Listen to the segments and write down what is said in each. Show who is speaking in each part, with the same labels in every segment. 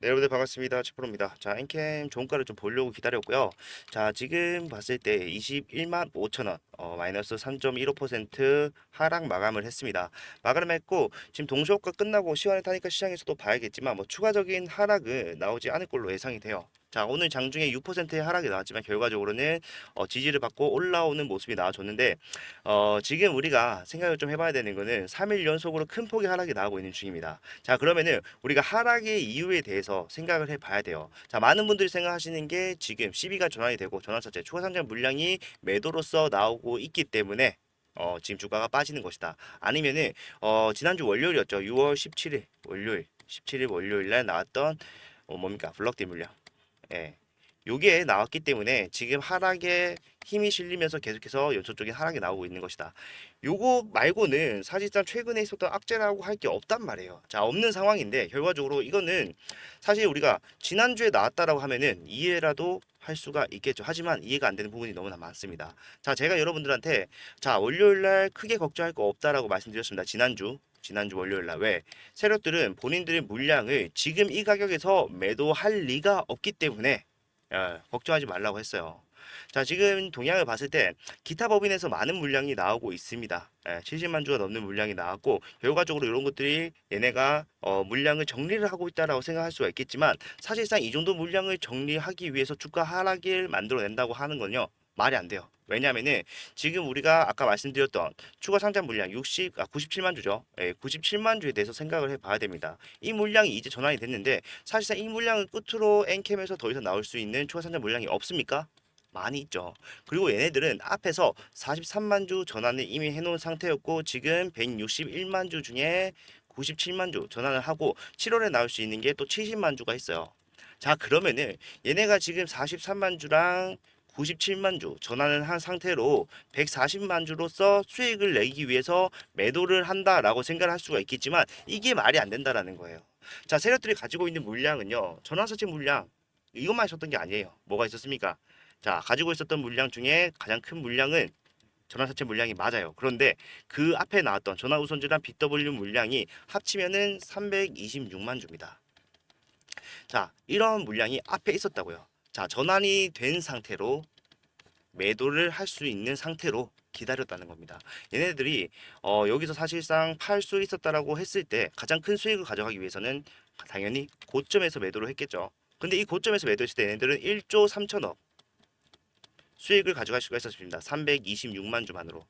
Speaker 1: 네, 여러분들 반갑습니다. 치프로입니다. 자, 엔캠 종가를 좀 보려고 기다렸고요. 자, 지금 봤을 때 21만 5천 원, 마이너스 3.15% 하락 마감을 했습니다. 마감을 했고, 지금 동시호가 끝나고 시간이 타니까 시장에서도 봐야겠지만, 뭐 추가적인 하락은 나오지 않을 걸로 예상이 돼요. 자, 오늘 장중에 6%의 하락이 나왔지만 결과적으로는 지지를 받고 올라오는 모습이 나와줬는데, 지금 우리가 생각을 좀 해봐야 되는 거는 3일 연속으로 큰 폭의 하락이 나오고 있는 중입니다. 자, 그러면은 우리가 하락의 이유에 대해서 생각을 해봐야 돼요. 자, 많은 분들이 생각하시는 게 지금 CB가 전환이 되고 전환사채 추가 상장 물량이 매도로서 나오고 있기 때문에 지금 주가가 빠지는 것이다. 아니면은 지난주 월요일이었죠. 6월 17일 월요일 17일 월요일 날 나왔던 뭡니까? 블록딜 물량. 예. 요게 나왔기 때문에 지금 하락에 힘이 실리면서 계속해서 연속적인 하락이 나오고 있는 것이다. 요거 말고는 사실상 최근에 있었던 악재라고 할 게 없단 말이에요. 자, 없는 상황인데 결과적으로 이거는 사실 우리가 지난주에 나왔다라고 하면은 이해라도 할 수가 있겠죠. 하지만 이해가 안 되는 부분이 너무나 많습니다. 자, 제가 여러분들한테 자, 월요일 날 크게 걱정할 거 없다라고 말씀드렸습니다. 지난주 월요일 날. 왜? 세력들은 본인들의 물량을 지금 이 가격에서 매도할 리가 없기 때문에 걱정하지 말라고 했어요. 자, 지금 동향을 봤을 때 기타 법인에서 많은 물량이 나오고 있습니다. 70만 주가 넘는 물량이 나왔고 결과적으로 이런 것들이 얘네가 물량을 정리를 하고 있다라고 생각할 수가 있겠지만 사실상 이 정도 물량을 정리하기 위해서 주가 하락을 만들어낸다고 하는 건요. 말이 안 돼요. 왜냐하면은 지금 우리가 아까 말씀드렸던 추가 상장 물량 97만 주죠. 97만 주에 대해서 생각을 해봐야 됩니다. 이 물량이 이제 전환이 됐는데 사실상 이 물량을 끝으로 엔캠에서 더 이상 나올 수 있는 추가 상장 물량이 없습니까? 많이 있죠. 그리고 얘네들은 앞에서 43만 주 전환을 이미 해놓은 상태였고 지금 161만 주 중에 97만 주 전환을 하고 7월에 나올 수 있는 게 또 70만 주가 있어요. 자, 그러면은 얘네가 지금 43만 주랑 97만 주 전환을 한 상태로 140만 주로서 수익을 내기 위해서 매도를 한다라고 생각을 할 수가 있겠지만 이게 말이 안 된다라는 거예요. 자, 세력들이 가지고 있는 물량은요. 전환사채 물량 이것만 있었던 게 아니에요. 뭐가 있었습니까? 자, 가지고 있었던 물량 중에 가장 큰 물량은 전환사채 물량이 맞아요. 그런데 그 앞에 나왔던 전화우선주랑 BW 물량이 합치면은 326만 주입니다. 자, 이런 물량이 앞에 있었다고요. 자, 전환이 된 상태로 매도를 할 수 있는 상태로 기다렸다는 겁니다. 얘네들이 여기서 사실상 팔 수 있었다라고 했을 때 가장 큰 수익을 가져가기 위해서는 당연히 고점에서 매도를 했겠죠. 근데 이 고점에서 매도했을 때 얘네들은 1조 3천억 수익을 가져갈 수가 있었습니다. 326만 주만으로.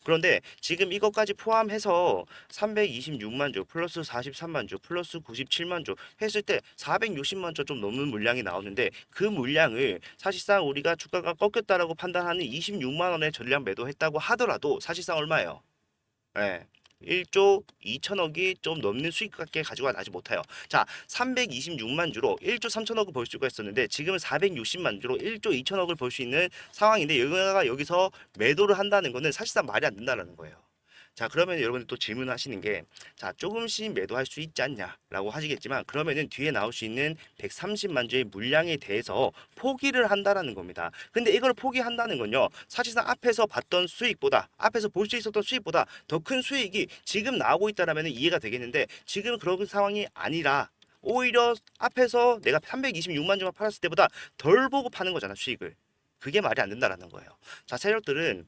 Speaker 1: 그런데 지금 이것까지 포함해서 326만 주 플러스 43만 주 플러스 97만 주 했을 때 460만 주 좀 넘는 물량이 나오는데 그 물량을 사실상 우리가 주가가 꺾였다라고 판단하는 26만 원에 전량 매도했다고 하더라도 사실상 얼마예요? 예. 1조 2천억이 좀 넘는 수익밖에 가지고 나지 못해요. 자, 326만 주로 1조 3천억을 벌 수가 있었는데 지금은 460만 주로 1조 2천억을 벌 수 있는 상황인데 여기가 여기서 매도를 한다는 거는 사실상 말이 안 된다는 거예요. 자, 그러면 여러분들 또 질문하시는 게, 자, 조금씩 매도할 수 있지 않냐라고 하시겠지만, 그러면은 뒤에 나올 수 있는 130만 주의 물량에 대해서 포기를 한다라는 겁니다. 근데 이걸 포기한다는 건요, 사실상 앞에서 봤던 수익보다, 앞에서 볼 수 있었던 수익보다 더 큰 수익이 지금 나오고 있다라면 이해가 되겠는데, 지금 그런 상황이 아니라, 오히려 앞에서 내가 326만 주만 팔았을 때보다 덜 보고 파는 거잖아, 수익을. 그게 말이 안 된다라는 거예요. 자, 세력들은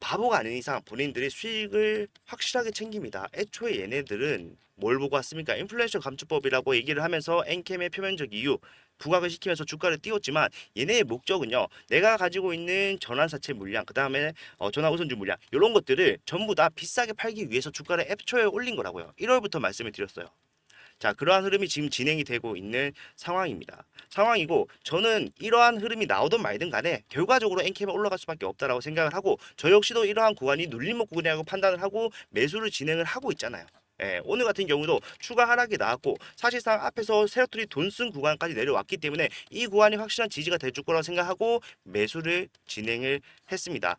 Speaker 1: 바보가 아닌 이상 본인들이 수익을 확실하게 챙깁니다. 애초에 얘네들은 뭘 보고 왔습니까? 인플레이션 감축법이라고 얘기를 하면서 엔캠의 표면적 이유 부각을 시키면서 주가를 띄웠지만 얘네의 목적은요. 내가 가지고 있는 전환사채 물량, 그 다음에 전화우선주 물량 이런 것들을 전부 다 비싸게 팔기 위해서 주가를 애초에 올린 거라고요. 1월부터 말씀을 드렸어요. 자, 그러한 흐름이 지금 진행이 되고 있는 상황이고 저는 이러한 흐름이 나오든 말든 간에 결과적으로 엔캠이 올라갈 수밖에 없다라고 생각을 하고 저 역시도 이러한 구간이 눌림목 구간이라고 판단을 하고 매수를 진행을 하고 있잖아요. 오늘 같은 경우도 추가 하락이 나왔고 사실상 앞에서 세력들이 돈 쓴 구간까지 내려왔기 때문에 이 구간이 확실한 지지가 될 거라고 생각하고 매수를 진행을 했습니다.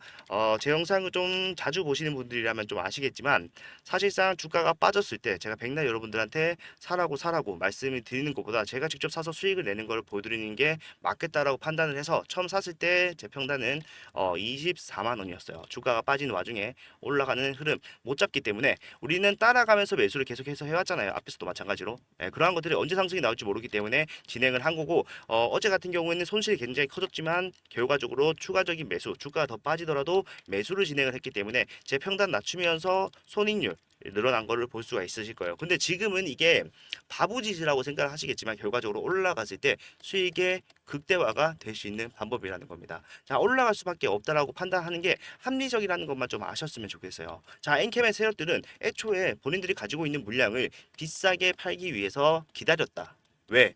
Speaker 1: 제 영상을 좀 자주 보시는 분들이라면 좀 아시겠지만 사실상 주가가 빠졌을 때 제가 백날 여러분들한테 사라고 말씀을 드리는 것보다 제가 직접 사서 수익을 내는 걸 보여드리는 게 맞겠다라고 판단을 해서 처음 샀을 때 제 평단은 24만 원이었어요. 주가가 빠지는 와중에 올라가는 흐름 못 잡기 때문에 우리는 따라가면서 매수를 계속해서 해왔잖아요. 앞에서도 마찬가지로. 예, 그러한 것들이 언제 상승이 나올지 모르기 때문에 진행을 한 거고 어제 같은 경우에는 손실이 굉장히 커졌지만 결과적으로 추가적인 매수, 주가가 더 빠지더라도 매수를 진행을 했기 때문에 제 평단 낮추면서 손익률 늘어난 거를 볼 수가 있으실 거예요. 근데 지금은 이게 바보짓이라고 생각을 하시겠지만 결과적으로 올라갔을 때 수익의 극대화가 될 수 있는 방법이라는 겁니다. 자, 올라갈 수밖에 없다라고 판단하는 게 합리적이라는 것만 좀 아셨으면 좋겠어요. 자, 엔캠의 세력들은 애초에 본인들이 가지고 있는 물량을 비싸게 팔기 위해서 기다렸다. 왜?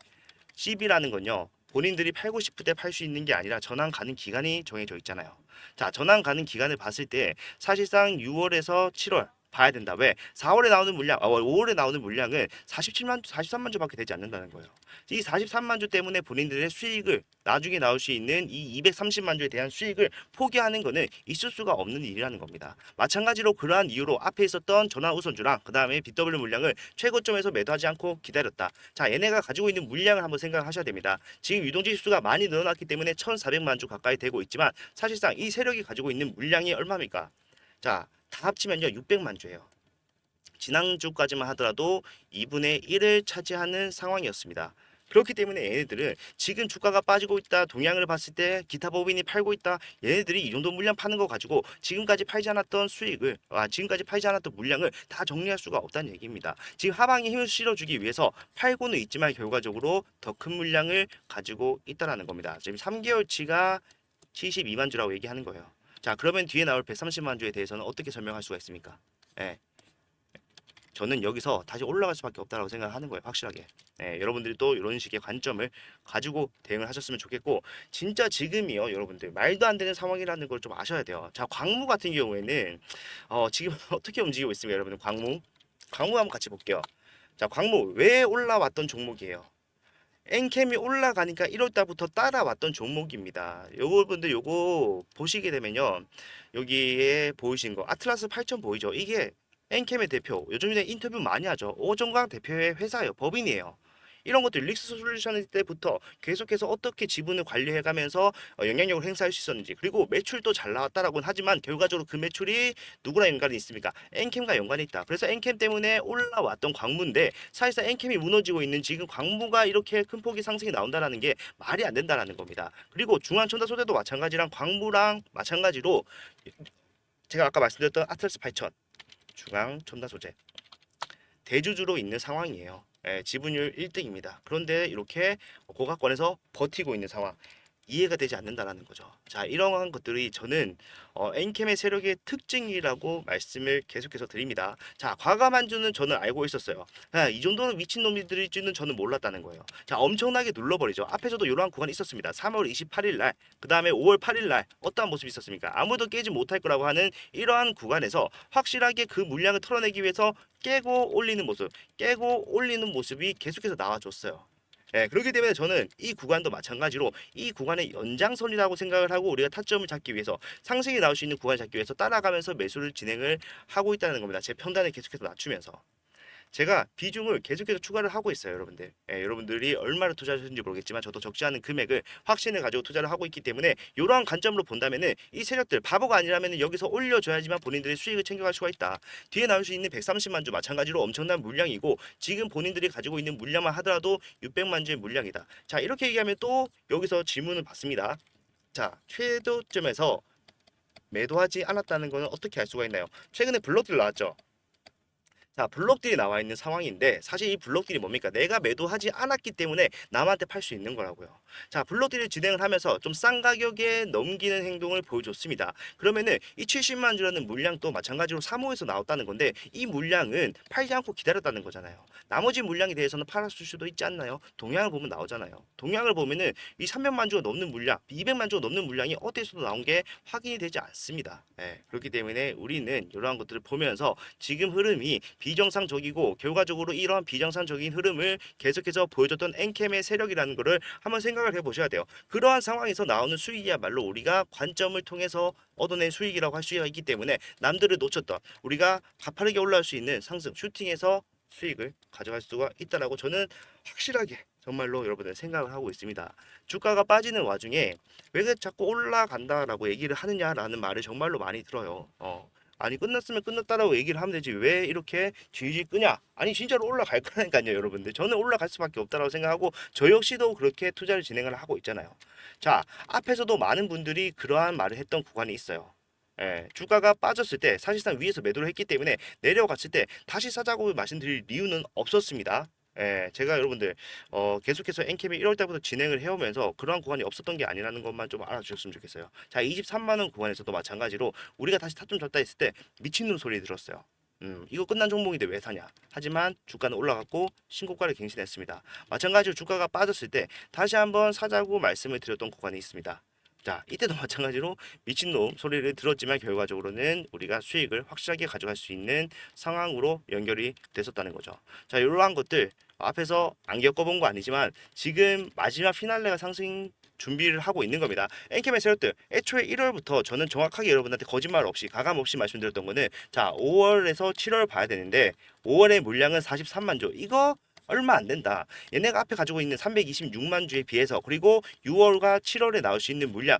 Speaker 1: CB라는 건요. 본인들이 팔고 싶을 때 팔 수 있는 게 아니라 전환 가능 기간이 정해져 있잖아요. 자, 전환 가능 기간을 봤을 때 사실상 6월에서 7월 봐야 된다. 왜? 4월에 나오는 물량, 5월에 나오는 물량은 47만 주, 43만 주밖에 되지 않는다는 거예요. 이 43만 주 때문에 본인들의 수익을 나중에 나올 수 있는 이 230만 주에 대한 수익을 포기하는 것은 있을 수가 없는 일이라는 겁니다. 마찬가지로 그러한 이유로 앞에 있었던 전환 우선주랑 그 다음에 BW 물량을 최고점에서 매도하지 않고 기다렸다. 자, 얘네가 가지고 있는 물량을 한번 생각하셔야 됩니다. 지금 유동지 수가 많이 늘어났기 때문에 1,400만 주 가까이 되고 있지만 사실상 이 세력이 가지고 있는 물량이 얼마입니까? 자, 다 합치면요 600만 주예요. 지난주까지만 하더라도 2분의 1을 차지하는 상황이었습니다. 그렇기 때문에 얘네들은 지금 주가가 빠지고 있다, 동향을 봤을 때 기타 법인이 팔고 있다, 얘네들이 이 정도 물량 파는 거 가지고 지금까지 팔지 않았던 수익을, 지금까지 팔지 않았던 물량을 다 정리할 수가 없다는 얘기입니다. 지금 하방에 힘을 실어주기 위해서 팔고는 있지만 결과적으로 더 큰 물량을 가지고 있다라는 겁니다. 지금 3개월치가 72만 주라고 얘기하는 거예요. 자, 그러면 뒤에 나올 130만 주에 대해서는 어떻게 설명할 수가 있습니까? 예. 저는 여기서 다시 올라갈 수밖에 없다고 생각하는 거예요. 확실하게. 네, 여러분들이 또 이런 식의 관점을 가지고 대응을 하셨으면 좋겠고 진짜 지금이요. 여러분들 말도 안 되는 상황이라는 걸 좀 아셔야 돼요. 자, 광무 같은 경우에는 지금 어떻게 움직이고 있습니까? 여러분들 광무 한번 같이 볼게요. 자, 광무 왜 올라왔던 종목이에요? 엔캠이 올라가니까 1월 달부터 따라왔던 종목입니다. 여러분들 요거 보시게 되면요. 여기에 보이신 거 아틀라스 8000 보이죠? 이게 엔캠의 대표. 요즘에 인터뷰 많이 하죠. 오정광 대표의 회사예요. 법인이에요. 이런 것들 릭스 솔루션 때부터 계속해서 어떻게 지분을 관리해가면서 영향력을 행사할 수 있었는지 그리고 매출도 잘 나왔다라고는 하지만 결과적으로 그 매출이 누구랑 연관이 있습니까? 엔캠과 연관이 있다. 그래서 엔캠 때문에 올라왔던 광무인데 사실상 엔캠이 무너지고 있는 지금 광무가 이렇게 큰 폭의 상승이 나온다라는 게 말이 안 된다라는 겁니다. 그리고 중앙천도소재도 마찬가지랑 광무랑 마찬가지로 제가 아까 말씀드렸던 아틀라스 8000 중앙첨단소재 대주주로 있는 상황이에요. 예, 지분율 1등입니다. 그런데 이렇게 고가권에서 버티고 있는 상황. 이해가 되지 않는다라는 거죠. 자, 이러한 것들이 저는 엔캠의 세력의 특징이라고 말씀을 계속해서 드립니다. 자, 과감한주는 저는 알고 있었어요. 이 정도는 미친놈들일 줄은 저는 몰랐다는 거예요. 자, 엄청나게 눌러버리죠. 앞에서도 이러한 구간이 있었습니다. 3월 28일 날, 그 다음에 5월 8일 날 어떠한 모습이 있었습니까? 아무도 깨지 못할 거라고 하는 이러한 구간에서 확실하게 그 물량을 털어내기 위해서 깨고 올리는 모습, 깨고 올리는 모습이 계속해서 나와줬어요. 예, 그렇기 때문에 저는 이 구간도 마찬가지로 이 구간의 연장선이라고 생각을 하고 우리가 타점을 잡기 위해서 상승이 나올 수 있는 구간을 잡기 위해서 따라가면서 매수를 진행을 하고 있다는 겁니다. 제 편단을 계속해서 낮추면서. 제가 비중을 계속해서 추가를 하고 있어요, 여러분들. 예, 여러분들이 얼마를 투자하셨는지 모르겠지만 저도 적지 않은 금액을 확신을 가지고 투자를 하고 있기 때문에 이러한 관점으로 본다면은 이 세력들 바보가 아니라면 여기서 올려줘야지만 본인들의 수익을 챙겨갈 수가 있다. 뒤에 나올 수 있는 130만 주 마찬가지로 엄청난 물량이고 지금 본인들이 가지고 있는 물량만 하더라도 600만 주의 물량이다. 자, 이렇게 얘기하면 또 여기서 질문을 받습니다. 자, 최저점에서 매도하지 않았다는 것은 어떻게 알 수가 있나요? 최근에 블록들 나왔죠. 자, 블록들이 나와 있는 상황인데 사실 이 블록들이 뭡니까? 내가 매도하지 않았기 때문에 남한테 팔 수 있는 거라고요. 자, 블록들을 진행을 하면서 좀 싼 가격에 넘기는 행동을 보여줬습니다. 그러면은 이 70만 주라는 물량도 마찬가지로 3호에서 나왔다는 건데 이 물량은 팔지 않고 기다렸다는 거잖아요. 나머지 물량에 대해서는 팔았을 수도 있지 않나요? 동향을 보면 나오잖아요. 동향을 보면은 이 300만 주가 넘는 물량, 200만 주가 넘는 물량이 어디서도 나온 게 확인이 되지 않습니다. 그렇기 때문에 우리는 이러한 것들을 보면서 지금 흐름이 비정상적이고 결과적으로 이러한 비정상적인 흐름을 계속해서 보여줬던 엔캠의 세력이라는 것을 한번 생각을 해보셔야 돼요. 그러한 상황에서 나오는 수익이야말로 우리가 관점을 통해서 얻어낸 수익이라고 할 수가 있기 때문에 남들을 놓쳤던 우리가 가파르게 올라올 수 있는 상승 슈팅에서 수익을 가져갈 수가 있다라고 저는 확실하게 정말로 여러분들 생각을 하고 있습니다. 주가가 빠지는 와중에 왜 자꾸 올라간다라고 얘기를 하느냐라는 말을 정말로 많이 들어요. 아니 끝났으면 끝났다라고 얘기를 하면 되지 왜 이렇게 질질 끄냐? 아니 진짜로 올라갈 거라니까요, 여러분들. 저는 올라갈 수밖에 없다라고 생각하고 저 역시도 그렇게 투자를 진행을 하고 있잖아요. 자, 앞에서도 많은 분들이 그러한 말을 했던 구간이 있어요. 예, 주가가 빠졌을 때 사실상 위에서 매도를 했기 때문에 내려갔을 때 다시 사자고 말씀드릴 이유는 없었습니다. 예, 제가 여러분들 계속해서 엔캠이 1월 달부터 진행을 해오면서 그러한 구간이 없었던 게 아니라는 것만 좀 알아주셨으면 좋겠어요. 자, 23만 원 구간에서도 마찬가지로 우리가 다시 타점 줬다 했을 때 미친놈 소리 들었어요. 이거 끝난 종목인데 왜 사냐? 하지만 주가는 올라갔고 신고가를 갱신했습니다. 마찬가지로 주가가 빠졌을 때 다시 한번 사자고 말씀을 드렸던 구간이 있습니다. 자, 이때도 마찬가지로 미친놈 소리를 들었지만 결과적으로는 우리가 수익을 확실하게 가져갈 수 있는 상황으로 연결이 됐었다는 거죠. 자, 이러한 것들 앞에서 안 겪어본 거 아니지만 지금 마지막 피날레가 상승 준비를 하고 있는 겁니다. 엔캠의 세력들 애초에 1월부터 저는 정확하게 여러분한테 거짓말 없이 가감 없이 말씀드렸던 거는 자 5월에서 7월 봐야 되는데 5월의 물량은 43만 주 이거 얼마 안 된다. 얘네가 앞에 가지고 있는 326만 주에 비해서 그리고 6월과 7월에 나올 수 있는 물량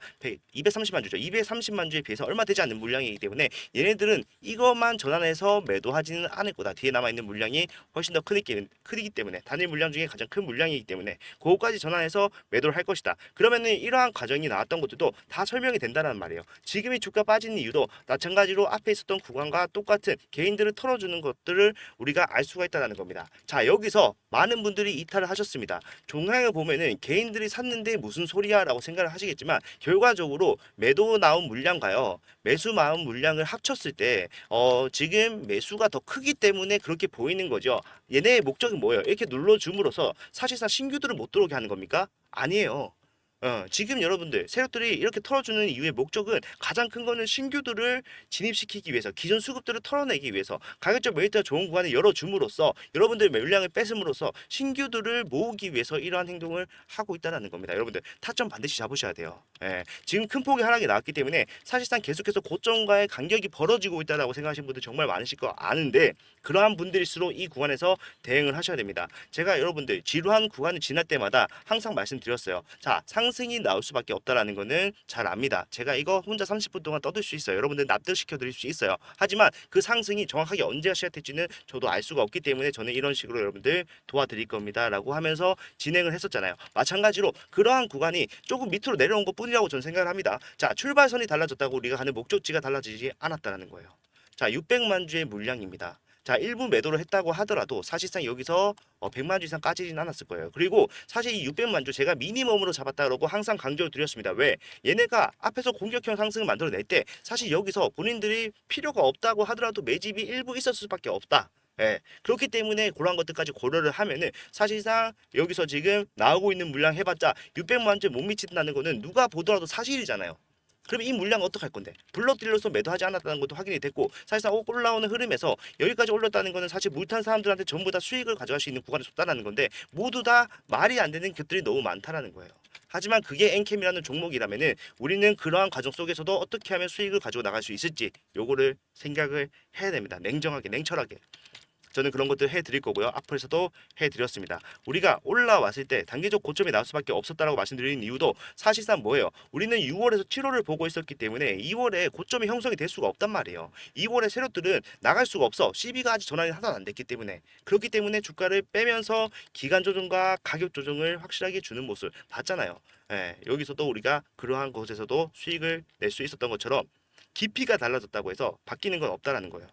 Speaker 1: 230만 주죠. 230만 주에 비해서 얼마 되지 않는 물량이기 때문에 얘네들은 이것만 전환해서 매도하지는 않을 거다. 뒤에 남아있는 물량이 훨씬 더 크기 때문에 단일 물량 중에 가장 큰 물량이기 때문에 그거까지 전환해서 매도를 할 것이다. 그러면은 이러한 과정이 나왔던 것들도 다 설명이 된다는 말이에요. 지금이 주가 빠지는 이유도 마찬가지로 앞에 있었던 구간과 똑같은 개인들을 털어주는 것들을 우리가 알 수가 있다는 겁니다. 자, 여기서 많은 분들이 이탈을 하셨습니다. 종양을 보면은 개인들이 샀는데 무슨 소리야 라고 생각을 하시겠지만 결과적으로 매도 나온 물량과요 매수 나온 물량을 합쳤을 때 지금 매수가 더 크기 때문에 그렇게 보이는 거죠. 얘네의 목적이 뭐예요? 이렇게 눌러줌으로써 사실상 신규들을 못 들어오게 하는 겁니까? 아니에요. 지금 여러분들 세력들이 이렇게 털어주는 이유의 목적은 가장 큰 거는 신규들을 진입시키기 위해서 기존 수급들을 털어내기 위해서 가격적 메리트가 좋은 구간을 열어줌으로써 여러분들 물량을 뺏음으로써 신규들을 모으기 위해서 이러한 행동을 하고 있다는 겁니다. 여러분들 타점 반드시 잡으셔야 돼요. 예, 지금 큰 폭의 하락이 나왔기 때문에 사실상 계속해서 고점과의 간격이 벌어지고 있다고 생각하시는 분들 정말 많으실 거 아는데 그러한 분들일수록 이 구간에서 대응을 하셔야 됩니다. 제가 여러분들 지루한 구간을 지날 때마다 항상 말씀드렸어요. 자, 상승이 나올 수밖에 없다라는 거는 잘 압니다. 제가 이거 혼자 30분 동안 떠들 수 있어요. 여러분들 납득시켜 드릴 수 있어요. 하지만 그 상승이 정확하게 언제가 시작될지는 저도 알 수가 없기 때문에 저는 이런 식으로 여러분들 도와드릴 겁니다. 라고 하면서 진행을 했었잖아요. 마찬가지로 그러한 구간이 조금 밑으로 내려온 것 뿐이라고 저는 생각을 합니다. 자, 출발선이 달라졌다고 우리가 가는 목적지가 달라지지 않았다는 거예요. 자, 600만 주의 물량입니다. 자, 일부 매도를 했다고 하더라도 사실상 여기서 100만 주 이상 까지진 않았을 거예요. 그리고 사실 이 600만 주 제가 미니멈으로 잡았다 그러고 항상 강조를 드렸습니다. 왜? 얘네가 앞에서 공격형 상승을 만들어낼 때 사실 여기서 본인들이 필요가 없다고 하더라도 매집이 일부 있었을 수밖에 없다. 예, 그렇기 때문에 그러한 것들까지 고려를 하면은 사실상 여기서 지금 나오고 있는 물량 해봤자 600만 주에 못 미친다는 거는 누가 보더라도 사실이잖아요. 그럼 이 물량 어떡할 건데? 블록딜러서 매도하지 않았다는 것도 확인이 됐고 사실상 올라오는 흐름에서 여기까지 올렸다는 거는 사실 물탄 사람들한테 전부 다 수익을 가져갈 수 있는 구간에 섰다는 건데 모두 다 말이 안 되는 것들이 너무 많다라는 거예요. 하지만 그게 엔캠이라는 종목이라면은 우리는 그러한 과정 속에서도 어떻게 하면 수익을 가지고 나갈 수 있을지 요거를 생각을 해야 됩니다. 냉정하게, 냉철하게. 저는 그런 것들 해드릴 거고요. 앞으로서도 해드렸습니다. 우리가 올라왔을 때 단기적 고점이 나올 수밖에 없었다라고 말씀드리는 이유도 사실상 뭐예요? 우리는 6월에서 7월을 보고 있었기 때문에 2월에 고점이 형성이 될 수가 없단 말이에요. 2월에 세력들은 나갈 수가 없어. CB가 아직 전환이 하나도 안 됐기 때문에 그렇기 때문에 주가를 빼면서 기간 조정과 가격 조정을 확실하게 주는 모습 봤잖아요. 예, 여기서도 우리가 그러한 곳에서도 수익을 낼 수 있었던 것처럼 깊이가 달라졌다고 해서 바뀌는 건 없다라는 거예요.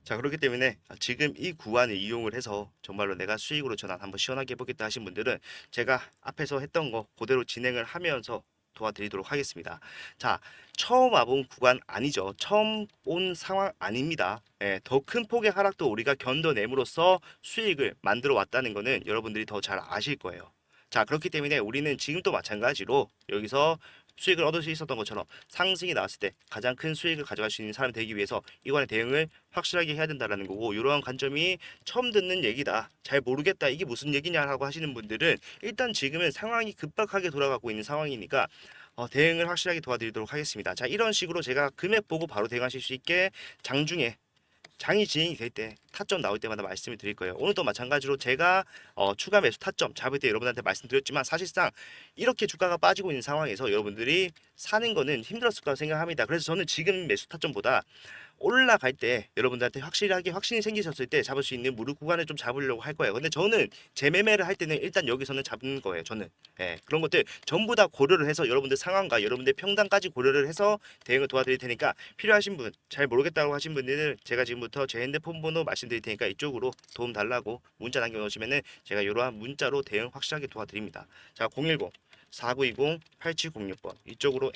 Speaker 1: 자, 그렇기 때문에 지금 이 구간을 이용을 해서 정말로 내가 수익으로 전환 한번 시원하게 해보겠다 하신 분들은 제가 앞에서 했던 거 그대로 진행을 하면서 도와드리도록 하겠습니다. 자, 처음 와본 구간 아니죠. 처음 온 상황 아닙니다. 예, 더 큰 폭의 하락도 우리가 견뎌냄으로써 수익을 만들어 왔다는 거는 여러분들이 더 잘 아실 거예요. 자, 그렇기 때문에 우리는 지금도 마찬가지로 여기서 수익을 얻을 수 있었던 것처럼 상승이 나왔을 때 가장 큰 수익을 가져갈 수 있는 사람이 되기 위해서 이관의 대응을 확실하게 해야 된다라는 거고, 이러한 관점이 처음 듣는 얘기다, 잘 모르겠다, 이게 무슨 얘기냐라고 하시는 분들은 일단 지금은 상황이 급박하게 돌아가고 있는 상황이니까 대응을 확실하게 도와드리도록 하겠습니다. 자, 이런 식으로 제가 금액 보고 바로 대응하실 수 있게 장중에 장이 진행이 될 때 타점 나올 때마다 말씀을 드릴 거예요. 오늘도 마찬가지로 제가 추가 매수 타점 잡을 때 여러분한테 말씀드렸지만, 사실상 이렇게 주가가 빠지고 있는 상황에서 여러분들이 사는 거는 힘들었을 거라고 생각합니다. 그래서 저는 지금 매수 타점보다 올라갈 때 여러분들한테 확실하게 확신이 생기셨을 때 잡을 수 있는 무릎 구간을 좀 잡으려고 할 거예요. 근데 저는 재매매를 할 때는 일단 여기서는 잡는 거예요. 저는 그런 것들 전부 다 고려를 해서 여러분들 상황과 여러분들 평단까지 고려를 해서 대응을 도와드릴 테니까, 필요하신 분, 잘 모르겠다고 하신 분들은 제가 지금부터 제 핸드폰 번호 말씀드릴 테니까 이쪽으로 도움 달라고 문자 남겨놓으시면은 제가 이러한 문자로 대응 확실하게 도와드립니다. 자, 010 4920 8706번 이쪽으로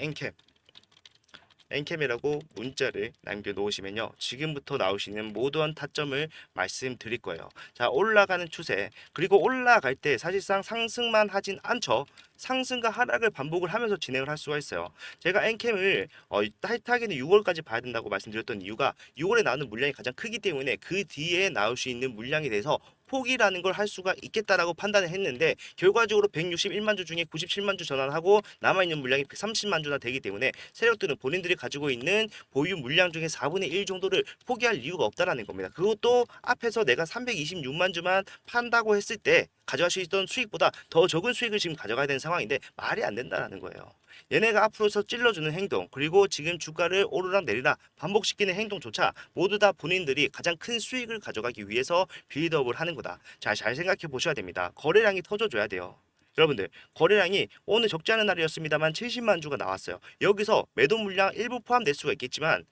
Speaker 1: 엔캠이라고 문자를 남겨놓으시면요, 지금부터 나오시는 모든 타점을 말씀드릴 거예요. 자, 올라가는 추세, 그리고 올라갈 때 사실상 상승만 하진 않죠. 상승과 하락을 반복을 하면서 진행을 할 수가 있어요. 제가 엔캠을 타이트하게는 6월까지 봐야 된다고 말씀드렸던 이유가, 6월에 나오는 물량이 가장 크기 때문에 그 뒤에 나올 수 있는 물량에 대해서 포기라는 걸 할 수가 있겠다라고 판단을 했는데, 결과적으로 161만 주 중에 97만 주 전환하고 남아있는 물량이 130만 주나 되기 때문에 세력들은 본인들이 가지고 있는 보유 물량 중에 4분의 1 정도를 포기할 이유가 없다라는 겁니다. 그것도 앞에서 내가 326만 주만 판다고 했을 때 가져갈 수 있던 수익보다 더 적은 수익을 지금 가져가야 되는 상황인데 말이 안 된다라는 거예요. 얘네가 앞으로서 찔러주는 행동, 그리고 지금 주가를 오르락 내리락 반복시키는 행동조차 모두 다 본인들이 가장 큰 수익을 가져가기 위해서 빌드업을 하는 거다. 자, 잘 생각해 보셔야 됩니다. 거래량이 터져줘야 돼요. 여러분들, 거래량이 오늘 적지 않은 날이었습니다만 70만 주가 나왔어요. 여기서 매도 물량 일부 포함될 수가 있겠지만,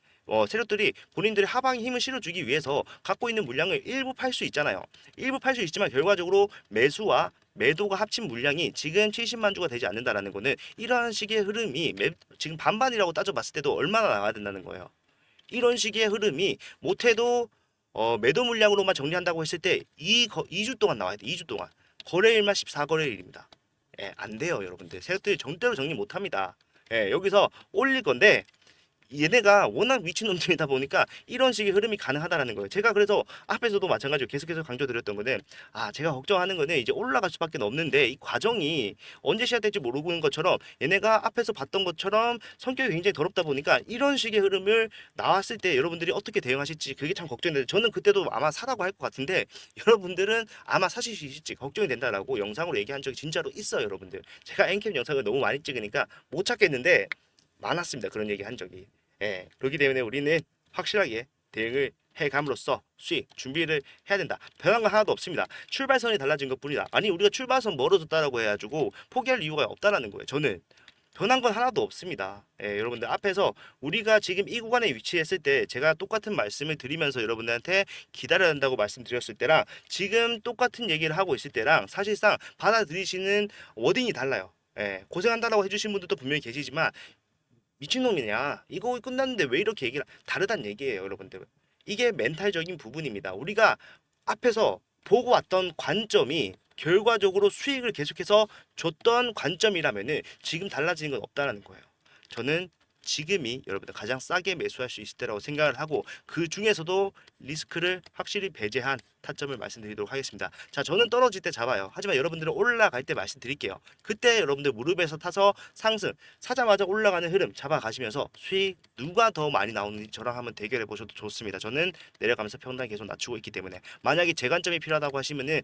Speaker 1: 세력들이 본인들의 하방에 힘을 실어주기 위해서 갖고 있는 물량을 일부 팔 수 있잖아요. 일부 팔 수 있지만 결과적으로 매수와 매도가 합친 물량이 지금 70만 주가 되지 않는다라는 거는, 이러한 식의 흐름이 지금 반반이라고 따져봤을 때도 얼마나 나와야 된다는 거예요. 이런 식의 흐름이 못해도 매도 물량으로만 정리한다고 했을 때 2주 동안 나와야 돼. 2주 동안. 거래일만 14거래일입니다. 안 돼요, 여러분들. 세력들이 절대로 정리 못 합니다. 여기서 올릴 건데, 얘네가 워낙 미친놈들이다 보니까 이런 식의 흐름이 가능하다라는 거예요. 제가 그래서 앞에서도 마찬가지로 계속해서 강조드렸던 거는, 제가 걱정하는 거는 이제 올라갈 수밖에 없는데 이 과정이 언제 시작될지 모르는 것처럼, 얘네가 앞에서 봤던 것처럼 성격이 굉장히 더럽다 보니까 이런 식의 흐름을 나왔을 때 여러분들이 어떻게 대응하실지 그게 참 걱정이 되는데, 저는 그때도 아마 사라고 할 것 같은데 여러분들은 아마 사실 수 있을지 걱정이 된다라고 영상으로 얘기한 적이 진짜로 있어요. 여러분들, 제가 엔캠 영상을 너무 많이 찍으니까 못 찾겠는데 많았습니다. 그런 얘기 한 적이. 그렇기 때문에 우리는 확실하게 대응을 해감으로써 수익 준비를 해야 된다. 변한 건 하나도 없습니다. 출발선이 달라진 것뿐이다. 아니, 우리가 출발선 멀어졌다라고 해가지고 포기할 이유가 없다라는 거예요. 저는 변한 건 하나도 없습니다. 여러분들, 앞에서 우리가 지금 이 구간에 위치했을 때 제가 똑같은 말씀을 드리면서 여러분들한테 기다려야 한다고 말씀드렸을 때랑 지금 똑같은 얘기를 하고 있을 때랑 사실상 받아들이시는 워딩이 달라요. 고생한다라고 해주신 분들도 분명히 계시지만, 미친놈이냐, 이거 끝났는데 왜 이렇게 얘기를, 다르단 얘기예요. 여러분들, 이게 멘탈적인 부분입니다. 우리가 앞에서 보고 왔던 관점이 결과적으로 수익을 계속해서 줬던 관점이라면은 지금 달라지는 건 없다라는 거예요. 저는 지금이 여러분들 가장 싸게 매수할 수 있을 때라고 생각을 하고, 그 중에서도 리스크를 확실히 배제한 타점을 말씀드리도록 하겠습니다. 자, 저는 떨어질 때 잡아요. 하지만 여러분들은 올라갈 때 말씀드릴게요. 그때 여러분들 무릎에서 타서 상승, 사자마자 올라가는 흐름 잡아가시면서 수익 누가 더 많이 나오는지 저랑 한번 대결해 보셔도 좋습니다. 저는 내려가면서 평단 계속 낮추고 있기 때문에, 만약에 제 관점이 필요하다고 하시면은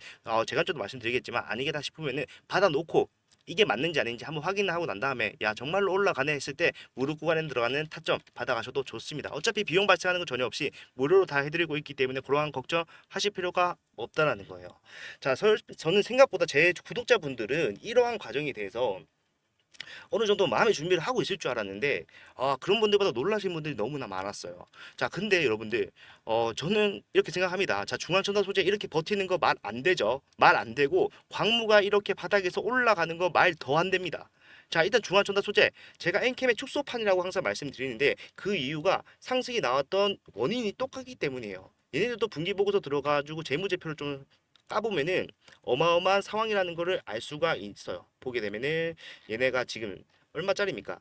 Speaker 1: 제 관점도 말씀드리겠지만, 아니겠다 싶으면은 받아놓고 이게 맞는지 아닌지 한번 확인하고 난 다음에, 야 정말로 올라가네 했을 때 무릎 구간에 들어가는 타점 받아가셔도 좋습니다. 어차피 비용 발생하는 거 전혀 없이 무료로 다 해드리고 있기 때문에 그러한 걱정하실 필요가 없다라는 거예요. 자, 저는 생각보다 제 구독자분들은 이러한 과정에 대해서 어느 정도 마음의 준비를 하고 있을 줄 알았는데, 그런 분들보다 놀라신 분들이 너무나 많았어요. 자, 근데 여러분들, 저는 이렇게 생각합니다. 자, 중앙천사 소재 이렇게 버티는 거 말 안 되죠. 말 안 되고, 광무가 이렇게 바닥에서 올라가는 거 말 더 안 됩니다. 자, 일단 중앙천사 소재, 제가 엔캠의 축소판이라고 항상 말씀드리는데, 그 이유가 상승이 나왔던 원인이 똑같기 때문이에요. 얘네들도 분기 보고서 들어가지고 재무제표를 좀 까보면은 어마어마한 상황이라는 거를 알 수가 있어요. 보게 되면은 얘네가 지금 얼마짜리입니까?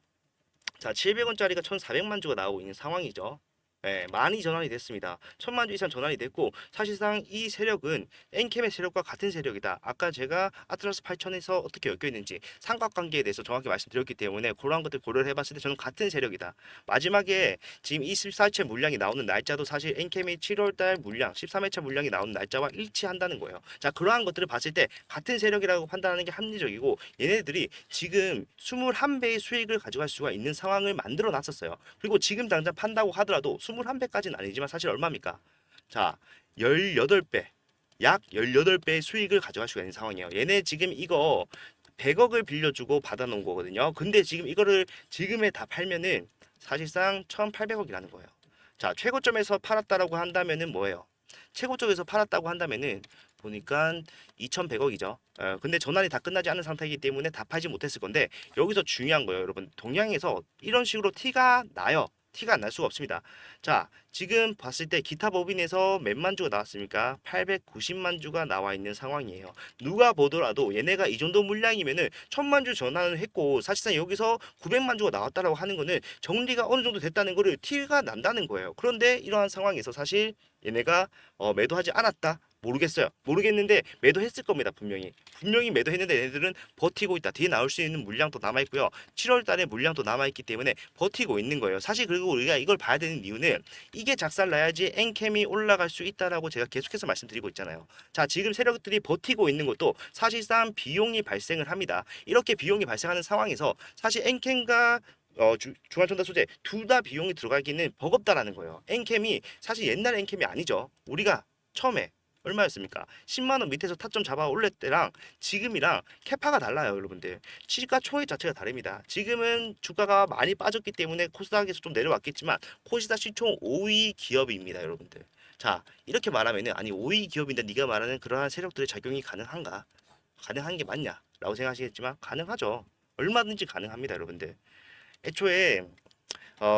Speaker 1: 자, 700원짜리가 1,400만 주가 나오고 있는 상황이죠. 예, 많이 전환이 됐습니다. 1,000만 주 이상 전환이 됐고 사실상 이 세력은 엔캠의 세력과 같은 세력이다. 아까 제가 아틀라스 8000에서 어떻게 엮여 있는지 삼각관계에 대해서 정확히 말씀드렸기 때문에 그러한 것들 고려를 해봤을 때 저는 같은 세력이다. 마지막에 지금 24일째 물량이 나오는 날짜도 사실 엔캠의 7월달 물량, 13회차 물량이 나오는 날짜와 일치한다는 거예요. 자, 그러한 것들을 봤을 때 같은 세력이라고 판단하는 게 합리적이고 얘네들이 지금 21배의 수익을 가져갈 수가 있는 상황을 만들어 놨었어요. 그리고 지금 당장 판다고 하더라도 21배까지는 아니지만 사실 얼마입니까? 자, 18배. 약 18배의 수익을 가져갈 수가 있는 상황이에요. 얘네 지금 이거 100억을 빌려주고 받아놓은 거거든요. 근데 지금 이거를 지금에 다 팔면은 사실상 1,800억이라는 거예요. 자, 최고점에서 팔았다라고 한다면은 뭐예요? 최고점에서 팔았다고 한다면은 보니까 2,100억이죠. 근데 전환이 다 끝나지 않은 상태이기 때문에 다 팔지 못했을 건데 여기서 중요한 거예요, 여러분. 동양에서 이런 식으로 티가 나요. 티가 안 날 수가 없습니다. 자, 지금 봤을 때 기타 법인에서 몇만 주가 나왔습니까? 890만 주가 나와 있는 상황이에요. 누가 보더라도 얘네가 이 정도 물량이면은 1,000만 주 전환을 했고 사실상 여기서 900만 주가 나왔다라고 하는 거는 정리가 어느 정도 됐다는 거를 티가 난다는 거예요. 그런데 이러한 상황에서 사실 얘네가 매도하지 않았다. 모르겠어요. 모르겠는데 매도했을 겁니다. 분명히 매도했는데 얘네들은 버티고 있다. 뒤에 나올 수 있는 물량도 남아 있고요. 7월 달에 물량도 남아 있기 때문에 버티고 있는 거예요. 사실 그리고 우리가 이걸 봐야 되는 이유는 이게 작살나야지 엔캠이 올라갈 수 있다라고 제가 계속해서 말씀드리고 있잖아요. 자, 지금 세력들이 버티고 있는 것도 사실상 비용이 발생을 합니다. 이렇게 비용이 발생하는 상황에서 사실 엔캠과 중앙전달 소재 둘 다 비용이 들어가기는 버겁다라는 거예요. 엔캠이 사실 옛날 엔캠이 아니죠. 우리가 처음에 얼마였습니까? 10만 원 밑에서 타점 잡아 올릴 때랑 지금이랑 캐파가 달라요, 여러분들. 시가 초회 자체가 다릅니다. 지금은 주가가 많이 빠졌기 때문에 코스닥에서 좀 내려왔겠지만 코스닥 시총 5위 기업입니다, 여러분들. 자, 이렇게 말하면은 아니 5위 기업인데 네가 말하는 그러한 세력들의 작용이 가능한가? 가능한 게 맞냐? 라고 생각하시겠지만 가능하죠. 얼마든지 가능합니다, 여러분들. 애초에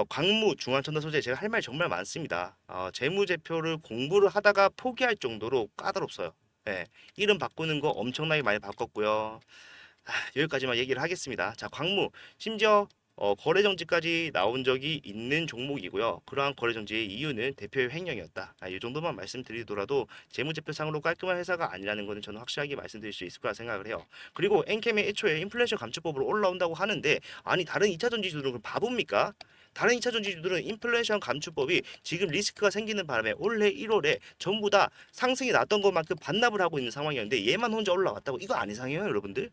Speaker 1: 광무 중앙천도 소재 제가 할 말 정말 많습니다. 재무제표를 공부를 하다가 포기할 정도로 까다롭어요. 예, 이름 바꾸는 거 엄청나게 많이 바꿨고요. 여기까지만 얘기를 하겠습니다. 자, 광무 심지어 거래 정지까지 나온 적이 있는 종목이고요. 그러한 거래 정지의 이유는 대표의 횡령이었다. 이 정도만 말씀드리더라도 재무제표상으로 깔끔한 회사가 아니라는 것은 저는 확실하게 말씀드릴 수 있을 거라 생각을 해요. 그리고 엔캠이 애초에 인플레이션 감축법으로 올라온다고 하는데 아니 다른 2차 전지주들은 바보입니까? 다른 2차 전지주들은 인플레이션 감축법이 지금 리스크가 생기는 바람에 올해 1월에 전부 다 상승이 났던 것만큼 반납을 하고 있는 상황이었는데 얘만 혼자 올라왔다고 이거 안 이상해요, 여러분들?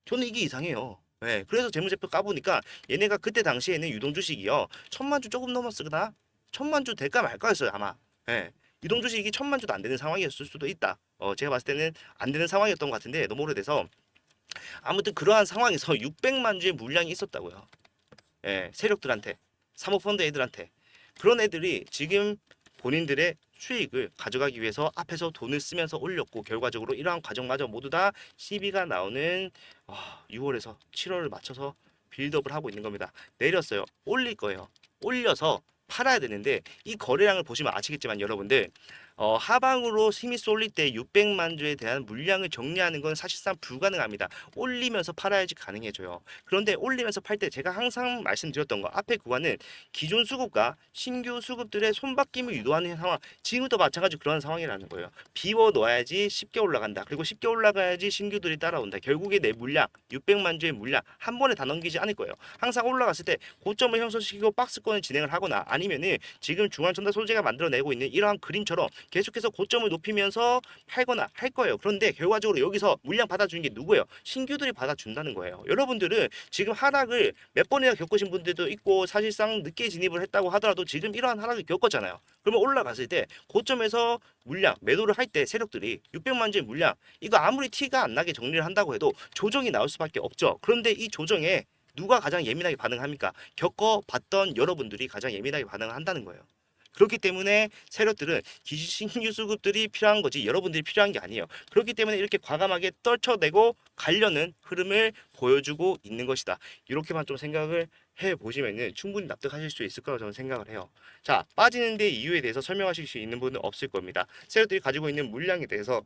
Speaker 1: 저는 이게 이상해요. 네, 그래서 재무제표 까보니까 얘네가 그때 당시에는 유동주식이요 1,000만 주 조금 넘었으나 1,000만 주 될까 말까였어요 아마. 네, 유동주식이 1,000만 주도 안 되는 상황이었을 수도 있다. 제가 봤을 때는 안 되는 상황이었던 것 같은데 너무 오래돼서 아무튼 그러한 상황에서 600만 주의 물량이 있었다고요. 세력들한테, 사모펀드 애들한테. 그런 애들이 지금 본인들의 수익을 가져가기 위해서 앞에서 돈을 쓰면서 올렸고 결과적으로 이러한 과정마저 모두 다 시비가 나오는 6월에서 7월을 맞춰서 빌드업을 하고 있는 겁니다. 내렸어요. 올릴 거예요. 올려서 팔아야 되는데 이 거래량을 보시면 아시겠지만 여러분들 하방으로 힘이 쏠릴 때 600만 주에 대한 물량을 정리하는 건 사실상 불가능합니다. 올리면서 팔아야지 가능해져요. 그런데 올리면서 팔 때 제가 항상 말씀드렸던 거 앞에 구간은 기존 수급과 신규 수급들의 손바뀜을 유도하는 상황 지금도 마찬가지로 그런 상황이라는 거예요. 비워 놓아야지 쉽게 올라간다. 그리고 쉽게 올라가야지 신규들이 따라온다. 결국에 내 물량 600만 주의 물량 한 번에 다 넘기지 않을 거예요. 항상 올라갔을 때 고점을 형성시키고 박스권을 진행을 하거나 아니면은 지금 중앙전달 소재가 만들어내고 있는 이러한 그림처럼 계속해서 고점을 높이면서 팔거나 할 거예요. 그런데 결과적으로 여기서 물량 받아주는 게 누구예요? 신규들이 받아준다는 거예요. 여러분들은 지금 하락을 몇 번이나 겪으신 분들도 있고 사실상 늦게 진입을 했다고 하더라도 지금 이러한 하락을 겪었잖아요. 그러면 올라갔을 때 고점에서 물량 매도를 할 때 세력들이 600만 주의 물량 이거 아무리 티가 안 나게 정리를 한다고 해도 조정이 나올 수밖에 없죠. 그런데 이 조정에 누가 가장 예민하게 반응합니까? 겪어봤던 여러분들이 가장 예민하게 반응을 한다는 거예요. 그렇기 때문에 세력들은 신규 수급들이 필요한 거지 여러분들이 필요한 게 아니에요. 그렇기 때문에 이렇게 과감하게 떨쳐내고 가려는 흐름을 보여주고 있는 것이다. 이렇게만 좀 생각을 해보시면 충분히 납득하실 수 있을 거라고 저는 생각을 해요. 자, 빠지는 데 이유에 대해서 설명하실 수 있는 분은 없을 겁니다. 세력들이 가지고 있는 물량에 대해서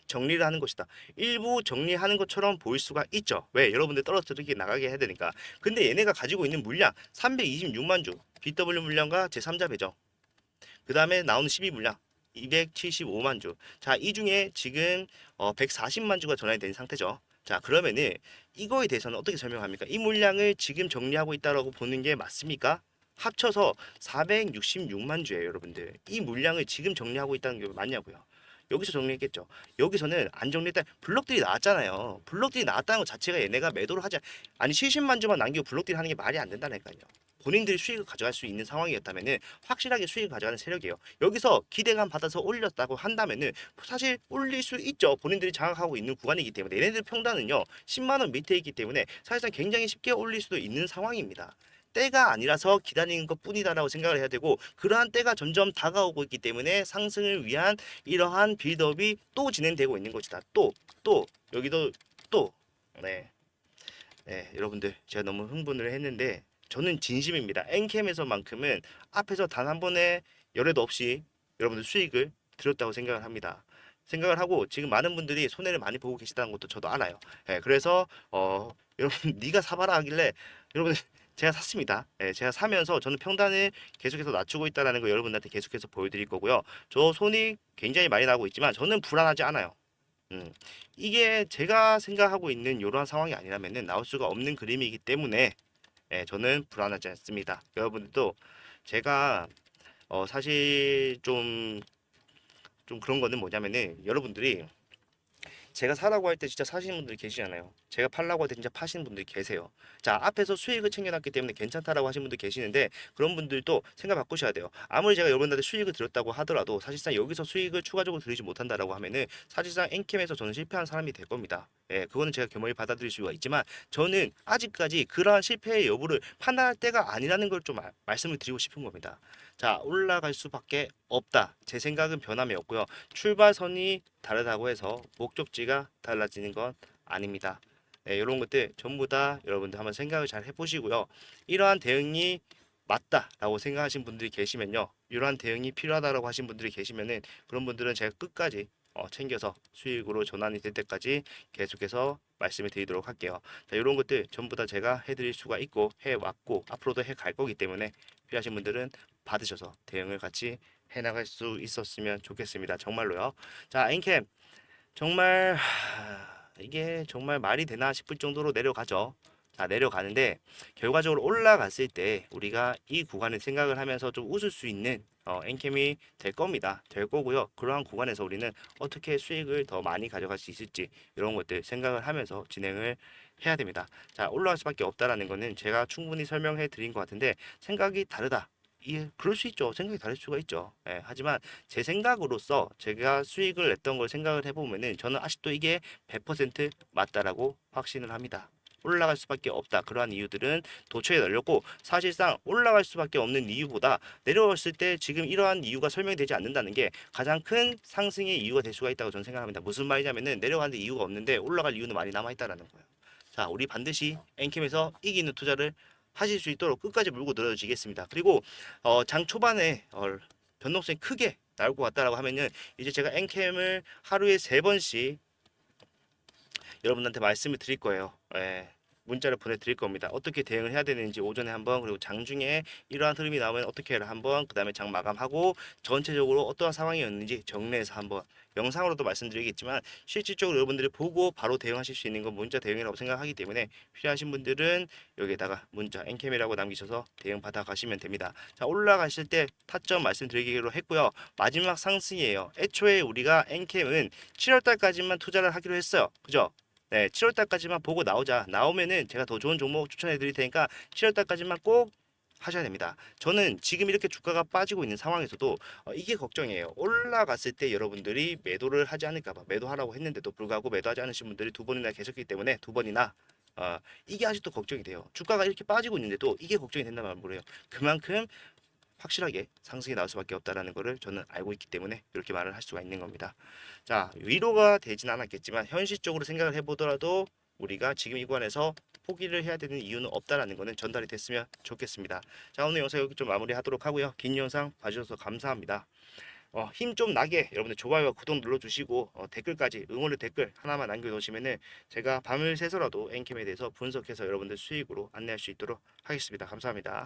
Speaker 1: 정리를 하는 것이다. 일부 정리하는 것처럼 보일 수가 있죠. 왜? 여러분들 떨어뜨리게 나가게 해야 되니까. 근데 얘네가 가지고 있는 물량 326만 주, BW 물량과 제3자 배정. 그 다음에 나오는 12 물량 275만 주. 자, 이 중에 지금 140만 주가 전환이 된 상태죠. 자, 그러면은 이거에 대해서는 어떻게 설명합니까? 이 물량을 지금 정리하고 있다라고 보는 게 맞습니까? 합쳐서 466만 주예요, 여러분들. 이 물량을 지금 정리하고 있다는 게 맞냐고요. 여기서 정리했겠죠. 여기서는 안 정리했다. 블록들이 나왔잖아요. 블록들이 나왔다는 것 자체가 얘네가 매도를 하지 아니 70만 주만 남기고 블록들이 하는 게 말이 안 된다니까요. 본인들이 수익을 가져갈 수 있는 상황이었다면은 확실하게 수익을 가져가는 세력이에요. 여기서 기대감 받아서 올렸다고 한다면은 사실 올릴 수 있죠. 본인들이 장악하고 있는 구간이기 때문에 얘네들 평단은요 10만 원 밑에 있기 때문에 사실상 굉장히 쉽게 올릴 수도 있는 상황입니다. 때가 아니라서 기다리는 것 뿐이다라고 생각을 해야 되고 그러한 때가 점점 다가오고 있기 때문에 상승을 위한 이러한 빌드업이 또 진행되고 있는 것이다. 또 여기도 또 네. 네, 여러분들 제가 너무 흥분을 했는데 저는 진심입니다. 엔캠에서만큼은 앞에서 단 한 번의 열애도 없이 여러분들 수익을 드렸다고 생각을 합니다. 생각을 하고 지금 많은 분들이 손해를 많이 보고 계시다는 것도 저도 알아요. 예, 그래서 여러분 네가 사봐라 하길래 여러분 제가 샀습니다. 예, 제가 사면서 저는 평단을 계속해서 낮추고 있다는 거 여러분들한테 계속해서 보여드릴 거고요. 저 손이 굉장히 많이 나고 있지만 저는 불안하지 않아요. 음, 이게 제가 생각하고 있는 이러한 상황이 아니라면은 나올 수가 없는 그림이기 때문에 예, 저는 불안하지 않습니다. 여러분들도 제가 사실 좀 그런 거는 뭐냐면은 여러분들이 제가 사라고 할 때 진짜 사시는 분들이 계시잖아요. 제가 팔라고 할 때 진짜 파시는 분들이 계세요. 자, 앞에서 수익을 챙겨놨기 때문에 괜찮다라고 하시는 분들 계시는데 그런 분들도 생각 바꾸셔야 돼요. 아무리 제가 여러분들한테 수익을 드렸다고 하더라도 사실상 여기서 수익을 추가적으로 드리지 못한다라고 하면은 사실상 엔캠에서 저는 실패한 사람이 될 겁니다. 예, 그거는 제가 겸허히 받아들일 수가 있지만 저는 아직까지 그러한 실패의 여부를 판단할 때가 아니라는 걸 좀 말씀을 드리고 싶은 겁니다. 자, 올라갈 수밖에 없다. 제 생각은 변함이 없고요. 출발선이 다르다고 해서 목적지가 달라지는 건 아닙니다. 네, 이런 것들 전부 다 여러분들 한번 생각을 잘 해보시고요. 이러한 대응이 맞다라고 생각하신 분들이 계시면요. 이러한 대응이 필요하다라고 하신 분들이 계시면은 그런 분들은 제가 끝까지 챙겨서 수익으로 전환이 될 때까지 계속해서 말씀을 드리도록 할게요. 자, 이런 것들 전부 다 제가 해드릴 수가 있고 해왔고 앞으로도 해 갈 거기 때문에 필요하신 분들은 받으셔서 대응을 같이 해나갈 수 있었으면 좋겠습니다. 정말로요. 자, 엔캠 정말 이게 정말 말이 되나 싶을 정도로 내려가죠. 자, 내려가는데 결과적으로 올라갔을 때 우리가 이 구간을 생각을 하면서 좀 웃을 수 있는 엔캠이 될 겁니다. 될 거고요. 그러한 구간에서 우리는 어떻게 수익을 더 많이 가져갈 수 있을지 이런 것들 생각을 하면서 진행을 해야 됩니다. 자, 올라갈 수밖에 없다라는 거는 제가 충분히 설명해 드린 것 같은데 생각이 다르다. 예, 그럴 수 있죠. 생각이 다를 수가 있죠. 예, 하지만 제 생각으로서 제가 수익을 냈던 걸 생각을 해보면은 저는 아직도 이게 100% 맞다라고 확신을 합니다. 올라갈 수밖에 없다. 그러한 이유들은 도처에 널렸고 사실상 올라갈 수밖에 없는 이유보다 내려왔을 때 지금 이러한 이유가 설명되지 않는다는 게 가장 큰 상승의 이유가 될 수가 있다고 저는 생각합니다. 무슨 말이냐면은 내려가는데 이유가 없는데 올라갈 이유는 많이 남아있다라는 거예요. 자, 우리 반드시 엔캠에서 이기는 투자를 하실 수 있도록 끝까지 물고 늘어지겠습니다. 그리고 장 초반에 변동성이 크게 나올 것 같다라고 하면은 이제 제가 엔캠을 하루에 3번씩 여러분한테 말씀을 드릴 거예요. 예, 문자를 보내드릴 겁니다. 어떻게 대응을 해야 되는지 오전에 한번 그리고 장중에 이러한 흐름이 나오면 어떻게 해라 한번 그 다음에 장 마감하고 전체적으로 어떠한 상황이었는지 정리해서 한번 영상으로도 말씀드리겠지만 실질적으로 여러분들이 보고 바로 대응하실 수 있는 건 문자 대응이라고 생각하기 때문에 필요하신 분들은 여기에다가 문자 엔캠이라고 남기셔서 대응 받아 가시면 됩니다. 자, 올라가실 때 타점 말씀드리기로 했고요. 마지막 상승이에요. 애초에 우리가 엔캠은 7월 달까지만 투자를 하기로 했어요. 그죠? 네, 7월 달까지만 보고 나오자. 나오면은 제가 더 좋은 종목 추천해 드릴 테니까 7월 달까지만 꼭 하셔야 됩니다. 저는 지금 이렇게 주가가 빠지고 있는 상황에서도 이게 걱정이에요. 올라갔을 때 여러분들이 매도를 하지 않을까 봐 매도하라고 했는데도 불구하고 매도하지 않으신 분들이 2번이나 계셨기 때문에 2번이나 이게 아직도 걱정이 돼요. 주가가 이렇게 빠지고 있는데도 이게 걱정이 된다면 뭐래요? 그만큼 확실하게 상승이 나올 수밖에 없다라는 것을 저는 알고 있기 때문에 이렇게 말을 할 수가 있는 겁니다. 자, 위로가 되진 않았겠지만 현실적으로 생각을 해보더라도 우리가 지금 이 구간에서 포기를 해야 되는 이유는 없다라는 것은 전달이 됐으면 좋겠습니다. 자, 오늘 영상 여기 좀 마무리하도록 하고요. 긴 영상 봐주셔서 감사합니다. 힘 좀 나게 여러분들 좋아요와 구독 눌러주시고 댓글까지 응원의 댓글 하나만 남겨놓으시면은 제가 밤을 새서라도 엔캠에 대해서 분석해서 여러분들 수익으로 안내할 수 있도록 하겠습니다. 감사합니다.